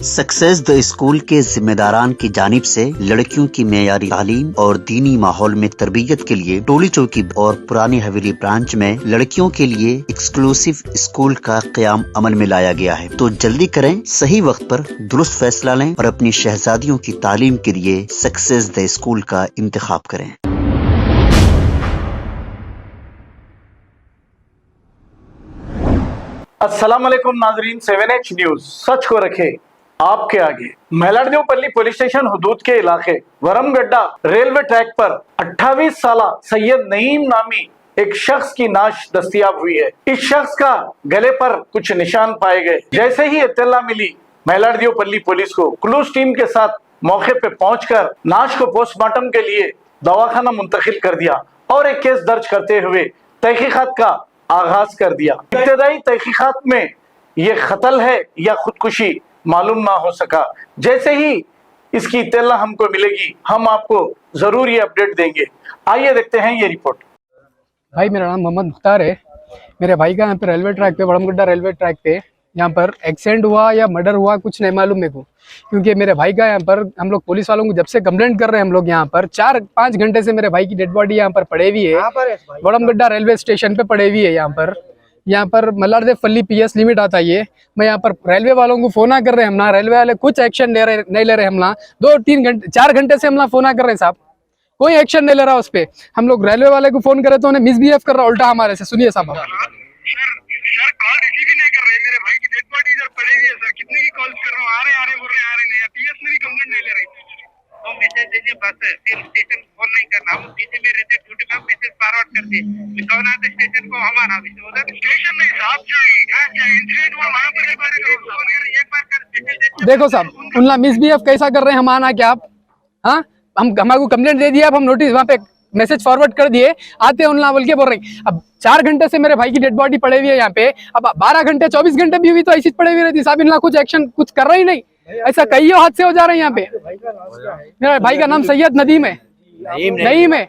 Success the school के जिम्मेदारान की जानिब से लड़कियों की मेयारी तालीम और दीनी माहौल में तरबियत के लिए टोली चौकी और पुरानी हवेली ब्रांच में लड़कियों के लिए एक्सक्लूसिव स्कूल का क़याम अमल में लाया गया है। तो जल्दी करें, सही वक्त पर दुरुस्त फैसला लें और अपनी शहजादियों की तालीम के लिए सक्सेस द स्कूल का इंतखाब करें। अस्सलाम वालेकुम नाजरीन, 7H न्यूज सच को रखे आपके आगे। मेलारदेवपल्ली पुलिस स्टेशन हुदूद के इलाके वरमगड्डा रेलवे ट्रैक पर 28 साला सैयद नईम नामी एक शख्स की नाश दस्तियाब हुई है। इस शख्स का गले पर कुछ निशान पाए गए। जैसे ही इत्तला मिली, मेलारदेवपल्ली पुलिस को क्लूज टीम के साथ मौके पे पहुंचकर नाश को पोस्टमार्टम के लिए दवाखाना मुंतकिल कर दिया और एक केस दर्ज करते हुए तहकीकात का आगाज कर दिया। इब्तदाई तहकीकात में ये कत्ल है या खुदकुशी मालूम ना हो सका। जैसे ही इसकी इत्तला हमको मिलेगी, हम आपको जरूर ये अपडेट देंगे। आइए देखते हैं ये रिपोर्ट। भाई, मेरा नाम मोहम्मद मुख्तार है। मेरे भाई का यहाँ पे रेलवे ट्रैक पे, वड़मगड्डा रेलवे ट्रैक पे यहाँ पर एक्सीडेंट हुआ या मर्डर हुआ कुछ नहीं मालूम मेरे को, क्योंकि मेरे भाई का यहाँ पर हम लोग पुलिस वालों को जब से कंप्लेंट कर रहे हैं, हम लोग यहाँ पर 4-5 घंटे से मेरे भाई की डेड बॉडी यहाँ पर पड़े हुई है। वड़मगड्डा रेलवे स्टेशन पे पड़े हुई है। यहाँ पर मेलारदेवपल्ली PS लिमिट आता है ये। मैं यहाँ पर रेलवे वालों को फोन कर रहे हैं, हम ना रेलवे वाले कुछ एक्शन नहीं ले रहे। हम ना 4 घंटे से हम ना फोन कर रहे हैं साहब, कोई एक्शन नहीं ले रहा उस पर। हम लोग रेलवे वाले को फोन करे तो उन्हें मिसबिहेव कर रहा उल्टा हमारे से। सुनिए साहब, सर कॉल रिसीव ही नहीं कर रहे। मेरे भाई की डेड बॉडी इधर पड़ी हुई है सर। कितने की कॉल कर रहा हूँ, आ रहे बोल रहे, आ रहे नहीं। PS में भी कंप्लेंट नहीं ले रही। तो मैसेज दीजिए बस, फिर स्टेशन फोन नहीं करना। हम डीसी में रहते, ड्यूटी में मैसेज फॉरवर्ड कर दिए। कौन आते स्टेशन को, हम आना उधर स्टेशन नहीं साहब चाहिए। इंसिडेंट हुआ वहाँ पर एक बार कर देखो साहब, उनला मिसबिहेव कैसा कर रहे हैं। हम आना क्या आप, हाँ हमारे को कंप्लेंट दे दिया, अब हम नोटिस वहाँ पे मैसेज फॉरवर्ड कर दिए, आते हैं उनला बोल के बोल रहे। अब 4 घंटे से मेरे भाई की डेड बॉडी पड़े हुई है यहाँ पे। अब 12 घंटे 24 घंटे भी हुई तो ऐसी पड़े हुई रहती साहब। इनला कुछ एक्शन कुछ कर रहा ही नहीं। ऐसा कई हादसे हो जा रहे हैं यहाँ पे। मेरे भाई का नाम सैयद नदीम है, नईम है।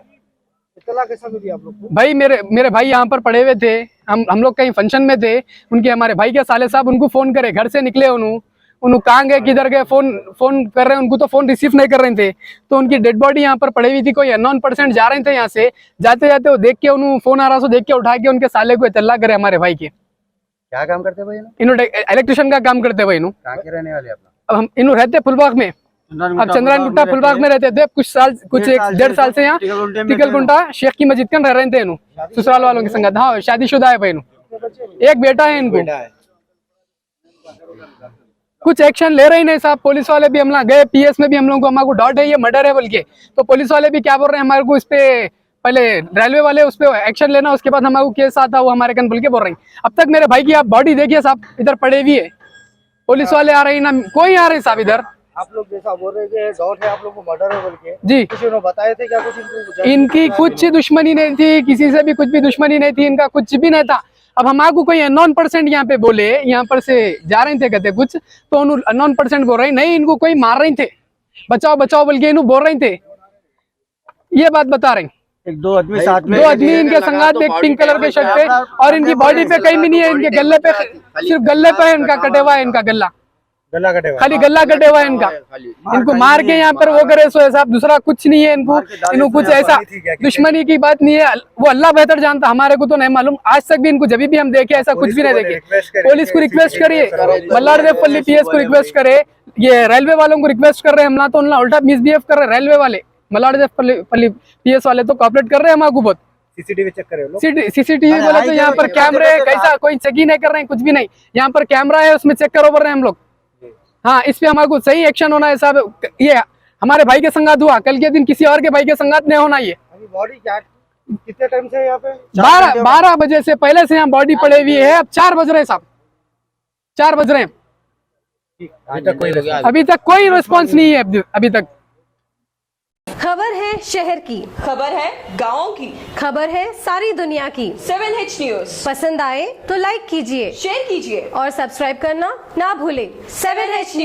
भाई मेरे भाई यहाँ पर पड़े हुए थे। हम लोग कहीं फंक्शन में थे, उनके हमारे भाई के साले साहब उनको फोन करे, घर से निकले उन्होंने कहाँ गए किधर गए, फोन कर रहे हैं उनको तो फोन रिसीव नहीं कर रहे थे। तो उनकी डेड बॉडी यहाँ पर पड़ी हुई थी। कोई अननोन पर्सन जा रहे थे यहाँ से, जाते जाते वो देख के उन्होंने फोन आ रहा सो देख के उठा के उनके साले को इत्तला करे हमारे भाई के। क्या काम करते भाई? इन्होंने इलेक्ट्रिशियन का काम करते भाई। कहाँ के रहने वाले अपना? अब हम इन्हों रहते फुलबाग में, अब चंद्रायन गुट्टा फुलबाग में रहते थे। कुछ 1.5 साल से यहाँ टिकलगुंटा शेख की मस्जिद में रह रहे थे। ससुराल वालों के संगत। हाँ, शादीशुदा है भाई। एक बेटा है इनको। कुछ एक्शन ले रहे ही नहीं साहब। पुलिस वाले भी हम लोग गए, PS में भी हम लोगों को, हमारे को डाउट है ये मर्डर है बोल के। तो पुलिस वाले भी क्या बोल रहे हैं हमारे को, इस पे पहले रेलवे वाले उस पर एक्शन लेना, उसके बाद हमारे को केस आता वो हमारे कन बोल के बोल रहे हैं। अब तक मेरे भाई की आप बॉडी देखिए साहब, इधर पड़े हुई है। पुलिस वाले आ रहे हैं ना, कोई आ रहे साहब इधर। आप लोग जैसा बोल रहे थे डाउट है आप लोग को मर्डर है बोल के जी, किसी ने बताए थे क्या कुछ? इनकी कुछ दुश्मनी नहीं थी, किसी से भी कुछ भी दुश्मनी नहीं थी, इनका कुछ भी नहीं था। अब हमारे को कोई अननोन पर्सन यहाँ पे बोले, यहाँ पर से जा रहे थे कहते कुछ, तो उन्होंने अननोन पर्सन बोल रहे नहीं इनको कोई मार रहे थे, बचाओ बचाओ बोल के इन्हों बोल रहे थे। ये बात बता रहे। दो आदमी साथ में, 2 आदमी इनके संगात, एक पिंक कलर के शर्ट पे और इनकी बॉडी पे कहीं भी नहीं है। इनके गले पे, सिर्फ गले पे इनका कटे हुआ है, इनका गल्ला खाली गला कटे हुआ है इनका। इनको मार के यहाँ पर वो करे सो है साहब, दूसरा कुछ नहीं है इनको कुछ ऐसा दुश्मनी की बात नहीं है। वो अल्लाह बेहतर जानता, हमारे को तो नहीं मालूम। आज तक भी इनको जब भी हम देखे ऐसा कुछ भी नहीं देखे। पुलिस को रिक्वेस्ट करिए, मेलारदेवपल्ली PS को रिक्वेस्ट करे, ये रेलवे वालों को रिक्वेस्ट कर रहे हैं। हम ना तो उनका उल्टा मिसबिहेव कर रहे हैं रेलवे वाले। मेलारदेवपल्ली PS वाले तो कॉपरेट कर रहे हैं हमारे को बहुत। सीसीटीवी चेक करे लोग। सीसीटीवी बोले तो यहाँ पर कैमरे कैसा कोई चेक ही नहीं कर रहे हैं, कुछ भी नहीं। यहाँ पर कैमरा है, उसमें चेक करो बोल रहे हैं हम लोग। हाँ, इस पे हमारे को सही एक्शन होना है साहब। ये हमारे भाई के संगात हुआ, कल के दिन किसी और के भाई के संगात नहीं होना। ये बॉडी क्या कितने टाइम से यहाँ पे? 12 बजे से पहले से यहाँ बॉडी पड़े हुई है। अब 4 बज रहे हैं साहब, 4 बज रहे हैं। अभी तक कोई रिस्पॉन्स नहीं है। अभी तक खबर है शहर की, खबर है गाँव की, खबर है सारी दुनिया की। 7H न्यूज पसंद आए तो लाइक कीजिए, शेयर कीजिए और सब्सक्राइब करना ना भूलें। 7H news.